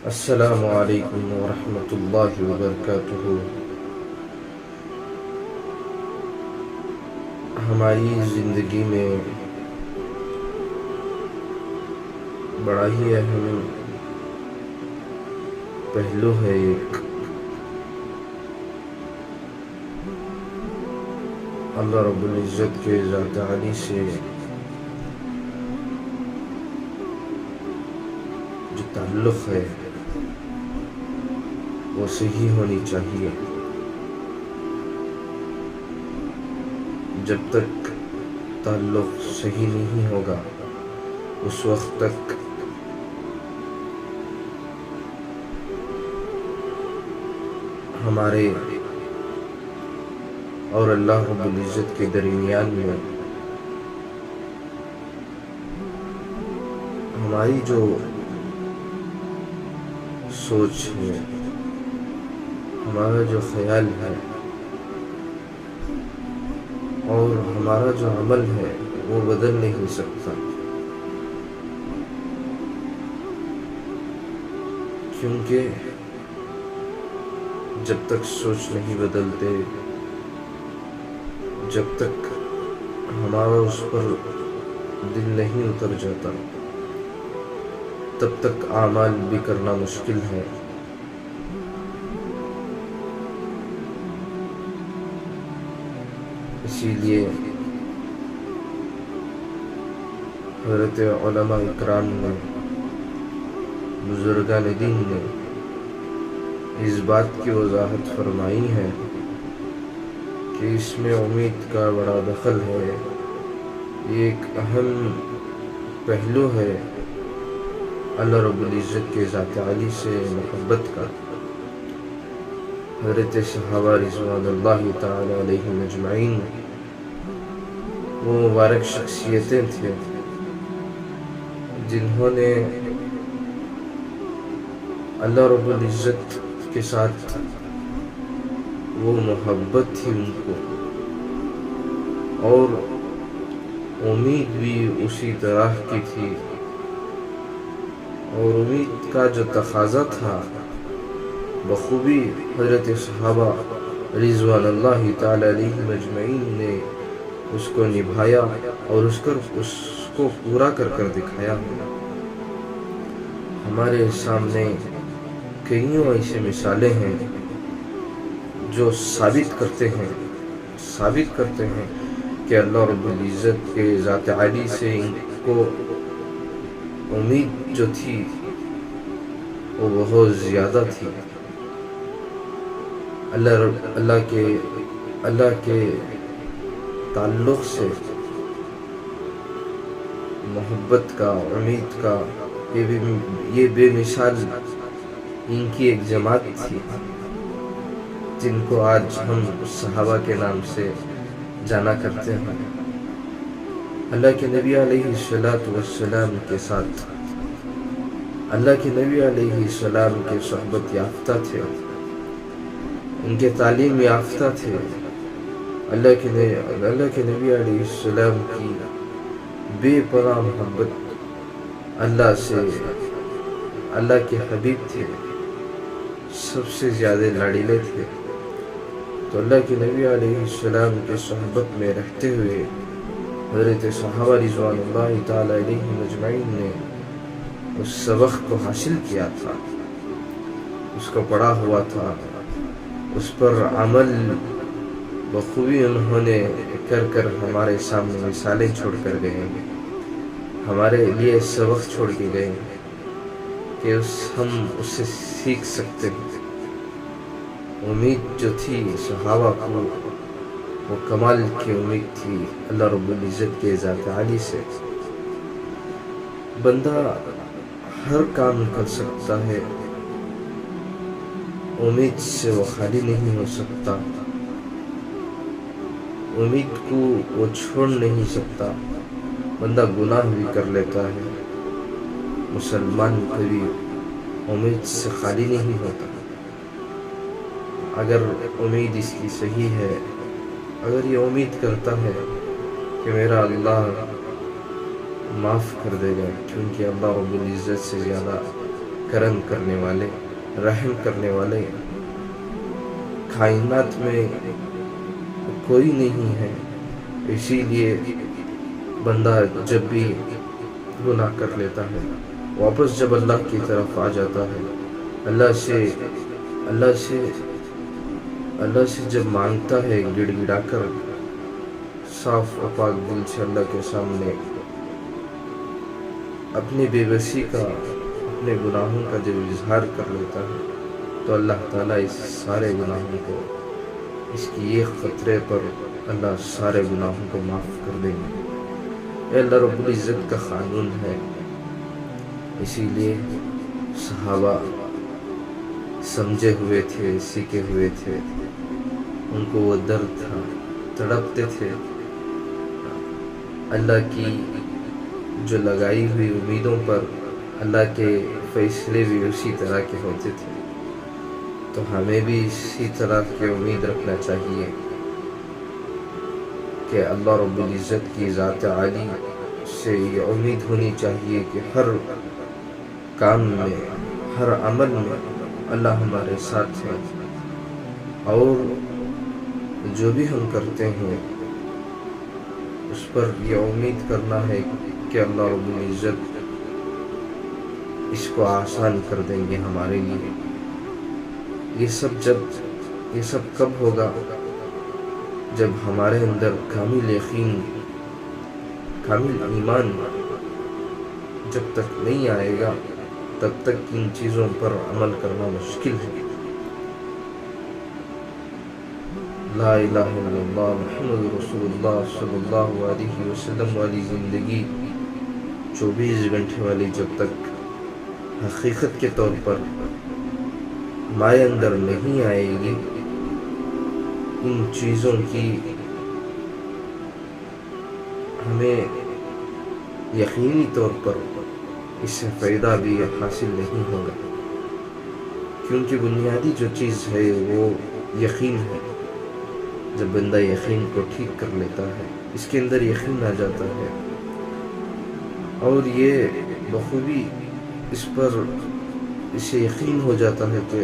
السلام علیکم ورحمۃ اللہ وبرکاتہ۔ ہماری زندگی میں بڑا ہی اہم پہلو ہے ایک، اللہ رب العزت کے ذات عالی سے جو تعلق ہے وہ صحیح ہونی چاہیے۔ جب تک تعلق صحیح نہیں ہوگا اس وقت تک ہمارے اور اللہ رب العزت کے درمیان میں ہماری جو سوچ ہے، ہمارا جو خیال ہے اور ہمارا جو عمل ہے وہ بدل نہیں سکتا، کیونکہ جب تک سوچ نہیں بدلتے، جب تک ہمارا اس پر دل نہیں اتر جاتا، تب تک اعمال بھی کرنا مشکل ہے۔ اسی لیے حضرت علماء اکرام نے، بزرگان دین نے اس بات کی وضاحت فرمائی ہے کہ اس میں امید کا بڑا دخل ہے۔ یہ ایک اہم پہلو ہے اللہ رب العزت کے ذات عالی سے محبت کا۔ حضرت صحابہ رضوان اللہ تعالی علیہم اجمعین وہ مبارک شخصیتیں تھے جنہوں نے اللہ رب العزت کے ساتھ وہ محبت تھی ان کو، اور امید بھی اسی طرح کی تھی، اور امید کا جو تقاضا تھا بخوبی حضرت صحابہ رضوان اللہ تعالی علیہم اجمعین نے اس کو نبھایا اور اس کو پورا کر دکھایا۔ ہمارے سامنے کئیوں ایسے مثالیں ہیں جو ثابت کرتے ہیں کہ اللہ رب العزت کے ذات عالی سے ان کو امید جو تھی وہ بہت زیادہ تھی۔ اللہ کے تعلق سے محبت کا، امید کا، یہ بے مثال ان کی ایک جماعت تھی جن کو آج ہم صحابہ کے نام سے جانا کرتے ہیں۔ اللہ کے نبی علیہ السلام کے ساتھ، اللہ کے نبی علیہ السلام کے صحبت یافتہ تھے، ان کے تعلیم یافتہ تھے، اللہ کے نبی علیہ السلام کی بے پناہ محبت اللہ سے، اللہ کے حبیب تھے، سب سے زیادہ لاڈلے تھے۔ تو اللہ کے نبی علیہ السلام کے صحبت میں رہتے ہوئے حضرت صحابہ رضوان اللہ تعالی علیہم اجمعین نے اس سبق کو حاصل کیا تھا، اس کو پڑھا ہوا تھا، اس پر عمل بخوبی انہوں نے کر ہمارے سامنے مثالیں چھوڑ کر گئے ہیں، ہمارے لیے سبق چھوڑ کے گئے کہ ہم اس سے سیکھ سکتے ہیں۔ امید جو تھی صحابہ کو وہ کمال کی امید تھی اللہ رب العزت کے ذات عالی سے۔ بندہ ہر کام کر سکتا ہے، امید سے وہ خالی نہیں ہو سکتا، امید کو وہ چھوڑ نہیں سکتا۔ بندہ گناہ بھی کر لیتا ہے، مسلمان کبھی امید سے خالی نہیں ہوتا۔ اگر امید اس کی صحیح ہے، اگر یہ امید کرتا ہے کہ میرا اللہ معاف کر دے گا، کیونکہ اللہ رب العزت سے زیادہ کرم کرنے والے، رحم کرنے والے کائنات میں کوئی نہیں ہے۔ اسی لیے بندہ جب بھی گناہ کر لیتا ہے، واپس جب اللہ کی طرف آ جاتا ہے، اللہ سے جب مانگتا ہے گڑ گڑا کر، صاف و پاک دل سے اللہ کے سامنے اپنی بے بسی کا، اپنے گناہوں کا جب اظہار کر لیتا ہے، تو اللہ تعالیٰ اس سارے گناہوں کو، اس کی ایک خطرے پر اللہ سارے گناہوں کو معاف کر دیں گے۔ یہ اللہ رب العزت کا قانون ہے۔ اسی لیے صحابہ سمجھے ہوئے تھے، سیکھے ہوئے تھے، ان کو وہ درد تھا، تڑپتے تھے، اللہ کی جو لگائی ہوئی امیدوں پر اللہ کے فیصلے بھی اسی طرح کے ہوتے تھے۔ تو ہمیں بھی اسی طرح کی امید رکھنا چاہیے کہ اللہ رب العزت کی ذات عالی سے یہ امید ہونی چاہیے کہ ہر کام میں، ہر عمل میں اللہ ہمارے ساتھ ہے، اور جو بھی ہم کرتے ہیں اس پر یہ امید کرنا ہے کہ اللہ رب العزت اس کو آسان کر دیں گے ہمارے لیے۔ یہ سب کب ہوگا؟ جب ہمارے اندر کامل یقین، کامل ایمان جب تک نہیں آئے گا، تب تک ان چیزوں پر عمل کرنا مشکل ہے۔ لا الہ الا اللہ محمد رسول اللہ صلی اللہ علیہ وسلم والی زندگی 24 گھنٹے والی جب تک حقیقت کے طور پر ہمارے اندر نہیں آئے گی، ان چیزوں کی ہمیں یقینی طور پر اس سے فائدہ بھی حاصل نہیں ہوگا، کیونکہ بنیادی جو چیز ہے وہ یقین ہے۔ جب بندہ یقین کو ٹھیک کر لیتا ہے، اس کے اندر یقین آ جاتا ہے، اور یہ بخوبی اسے یقین ہو جاتا ہے کہ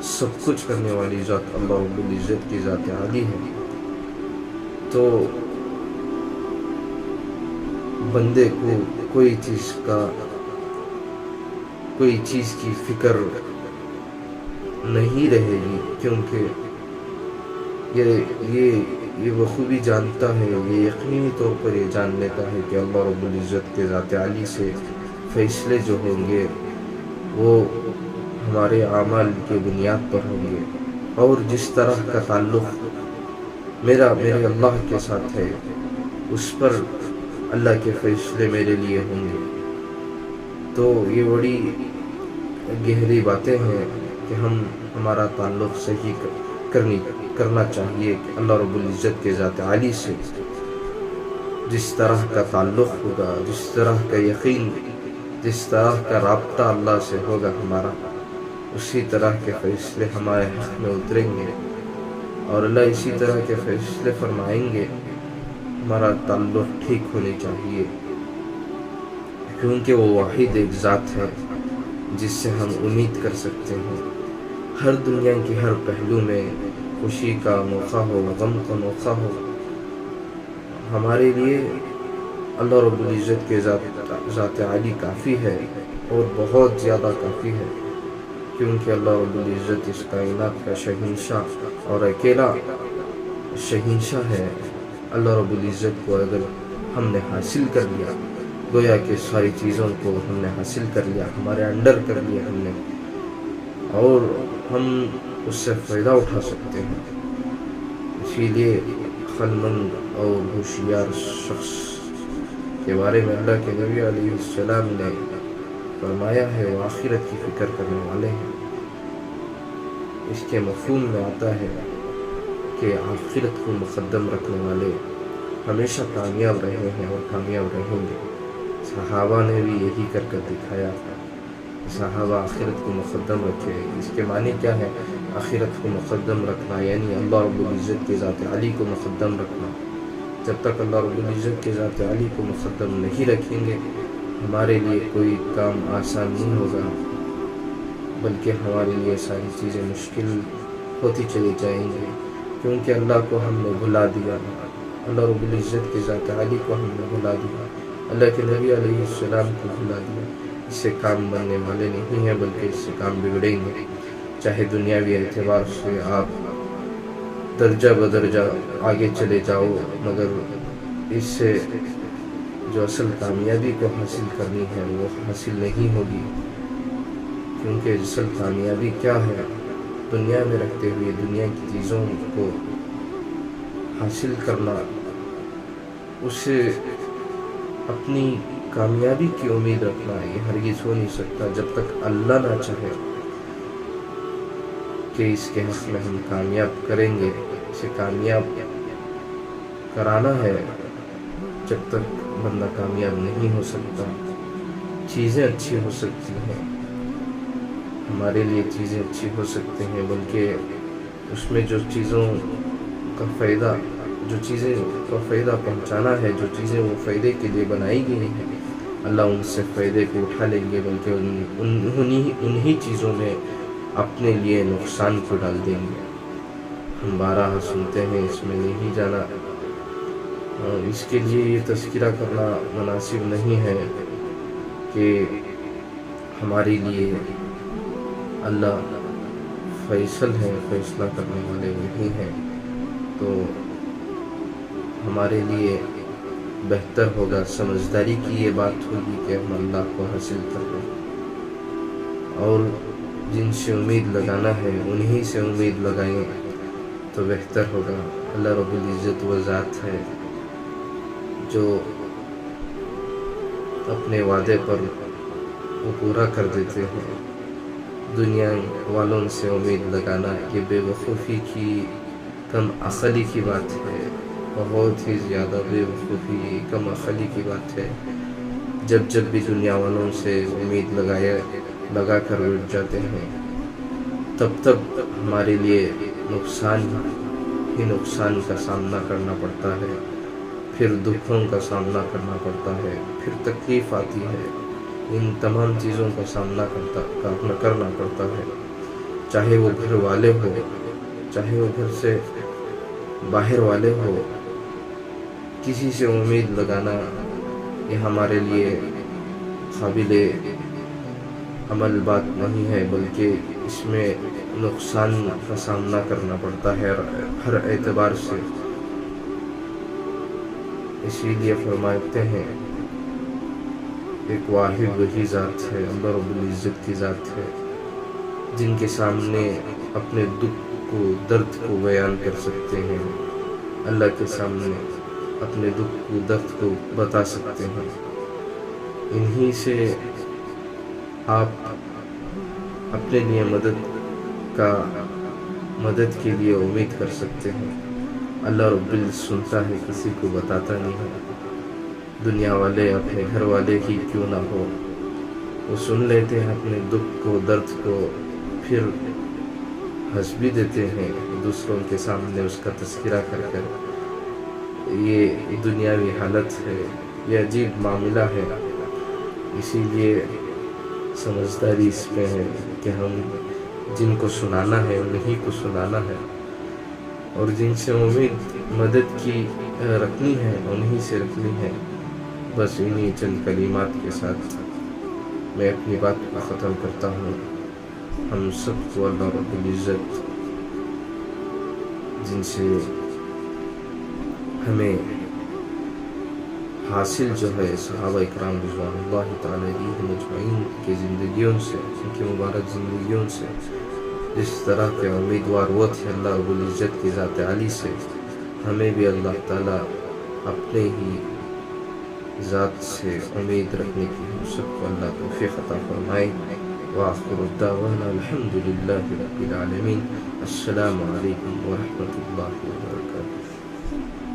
سب کچھ کرنے والی ذات اللہ رب العزت کی ذات عالی ہے، تو بندے کو کوئی چیز کی فکر نہیں رہے گی، کیونکہ یہ بخوبی جانتا ہے، یہ یقینی طور پر یہ جان لیتا ہے کہ اللہ رب العزت کے ذات عالی سے فیصلے جو ہوں گے وہ ہمارے اعمال کی بنیاد پر ہوں گے، اور جس طرح کا تعلق میرے اللہ کے ساتھ ہے، اس پر اللہ کے فیصلے میرے لیے ہوں گے۔ تو یہ بڑی گہری باتیں ہیں کہ ہمارا تعلق صحیح کرنا چاہیے کہ اللہ رب العزت کے ذات عالی سے جس طرح کا تعلق ہوگا، جس طرح کا یقین، جس طرح کا رابطہ اللہ سے ہوگا ہمارا، اسی طرح کے فیصلے ہمارے حق میں اتریں گے، اور اللہ اسی طرح کے فیصلے فرمائیں گے۔ ہمارا تعلق ٹھیک ہونے چاہیے، کیونکہ وہ واحد ایک ذات ہے جس سے ہم امید کر سکتے ہیں۔ ہر دنیا کی ہر پہلو میں خوشی کا موقع ہو، غم کا موقع ہو، ہمارے لیے اللہ رب العزت کے ذات عالی کافی ہے، اور بہت زیادہ کافی ہے، کیونکہ اللہ رب العزت اس کائنات کا شہنشاہ اور اکیلا شہنشاہ ہے۔ اللہ رب العزت کو اگر ہم نے حاصل کر لیا، گویا کہ ساری چیزوں کو ہم نے حاصل کر لیا، ہمارے انڈر کر لیا ہم نے، اور ہم اس سے فائدہ اٹھا سکتے ہیں۔ اسی لیے عقلمند اور ہوشیار شخص کے بارے میں اللہ کے نبی علیہ السلام نے فرمایا ہے وہ آخرت کی فکر کرنے والے ہیں۔ اس کے مفہوم میں آتا ہے کہ آخرت کو مقدم رکھنے والے ہمیشہ کامیاب رہے ہیں اور کامیاب رہیں گے۔ صحابہ نے بھی یہی کر دکھایا تھا، صحابہ آخرت کو مقدم رکھے۔ اس کے معنی کیا ہے؟ آخرت کو مقدم رکھنا یعنی اللہ رب العزت کے ذات عالی کو مقدم رکھنا۔ جب تک اللہ رب العزت کے ذات عالی کو مقدم نہیں رکھیں گے، ہمارے لیے کوئی کام آسان نہیں ہوگا، بلکہ ہمارے لیے ساری چیزیں مشکل ہوتی چلی جائیں گی، کیونکہ اللہ کو ہم نے بھلا دیا، اللہ رب العزت کی ذات عالی کو ہم نے بھلا دیا، اللہ کے نبی علیہ السلام کو بھلا دیا۔ اس سے کام بننے والے نہیں ہیں، بلکہ اس سے کام بگڑیں گے۔ چاہے دنیاوی اعتبار سے آپ درجہ بدرجہ آگے چلے جاؤ، مگر اس سے جو اصل کامیابی کو حاصل کرنی ہے وہ حاصل نہیں ہوگی، کیونکہ اصل کامیابی کیا ہے؟ دنیا میں رہتے ہوئے دنیا کی چیزوں کو حاصل کرنا، اس سے اپنی کامیابی کی امید رکھنا، یہ ہرگز ہو نہیں سکتا جب تک اللہ نہ چاہے کہ اس کے حق میں ہم کامیاب کریں گے۔ اسے کامیاب کرانا ہے، جب تک بندہ کامیاب نہیں ہو سکتا۔ چیزیں اچھی ہو سکتی ہیں، ہمارے لیے چیزیں اچھی ہو سکتی ہیں، بلکہ اس میں جو چیزوں کا فائدہ پہنچانا ہے، جو چیزیں وہ فائدے کے لیے بنائی گئی ہیں، اللہ ان سے فائدے کو اٹھا لیں گے، بلکہ انہی چیزوں میں اپنے لیے نقصان کو ڈال دیں گے۔ ہم بارہا سنتے ہیں، اس میں نہیں جانا، اس کے لیے یہ تذکرہ کرنا مناسب نہیں ہے کہ ہمارے لیے اللہ فیصل ہے، فیصلہ کرنے والے نہیں ہیں، تو ہمارے لیے بہتر ہوگا، سمجھداری کی یہ بات ہوگی کہ ہم اللہ کو حاصل کر لیں، اور جن سے امید لگانا ہے انہی سے امید لگائیں تو بہتر ہوگا۔ اللہ رب العزت وہ ذات ہے جو اپنے وعدے پر وہ پورا کر دیتے ہیں۔ دنیا والوں سے امید لگانا یہ بے وقوفی کی، کم عقلی کی بات ہے، بہت ہی زیادہ بے وقوفی، کم عقلی کی بات ہے۔ جب بھی دنیا والوں سے امید لگا کر اٹھ جاتے ہیں، تب ہمارے لیے نقصان کا سامنا کرنا پڑتا ہے، پھر دکھوں کا سامنا کرنا پڑتا ہے، پھر تکلیف آتی ہے، ان تمام چیزوں کا سامنا کرنا پڑتا ہے، چاہے وہ گھر والے ہو، چاہے وہ گھر سے باہر والے ہو۔ کسی سے امید لگانا یہ ہمارے لیے قابل عمل بات نہیں ہے، بلکہ اس میں نقصان کا سامنا کرنا پڑتا ہے ہر اعتبار سے۔ اسی لیے فرماتے ہیں ایک واحد وہی ذات ہے، اللہ رب العزت کی ذات ہے، جن کے سامنے اپنے دکھ کو، درد کو بیان کر سکتے ہیں، اللہ کے سامنے اپنے دکھ کو، درد کو بتا سکتے ہیں۔ انہی سے آپ اپنے لیے مدد کے لیے امید کر سکتے ہیں۔ اللہ رب العزت سنتا ہے، کسی کو بتاتا نہیں ہے۔ دنیا والے اپنے گھر والے ہی کیوں نہ ہو، وہ سن لیتے ہیں اپنے دکھ کو، درد کو، پھر ہنس بھی دیتے ہیں دوسروں کے سامنے اس کا تذکرہ کر کر۔ یہ دنیاوی حالت ہے، یہ عجیب معاملہ ہے۔ اسی لیے سمجھداری اس میں ہے کہ ہم جن کو سنانا ہے انہی کو سنانا ہے، اور جن سے امید مدد کی رکھنی ہے انہی سے رکھنی ہے۔ بس انہی چند کلمات کے ساتھ میں اپنی بات کو ختم کرتا ہوں۔ ہم سب کو اللہ رب العزت جن سے ہمیں حاصل جو ہے صحابہ اکرام رضوان اللہ تعالی علیہم اجمعین کی زندگیوں سے، ان کی مبارک زندگیوں سے، جس طرح کے امیدوار وہ تھے اللہ رب العزت کی ذات عالی سے، ہمیں بھی اللہ تعالیٰ اپنے ہی ذات سے امید رکھنے کی ہم سب کو اللہ توفیق عطا فرمائے۔ وآخر الدعوانا الحمد للہ رب العالمین۔ السلام علیکم ورحمۃ اللہ وبرکاتہ۔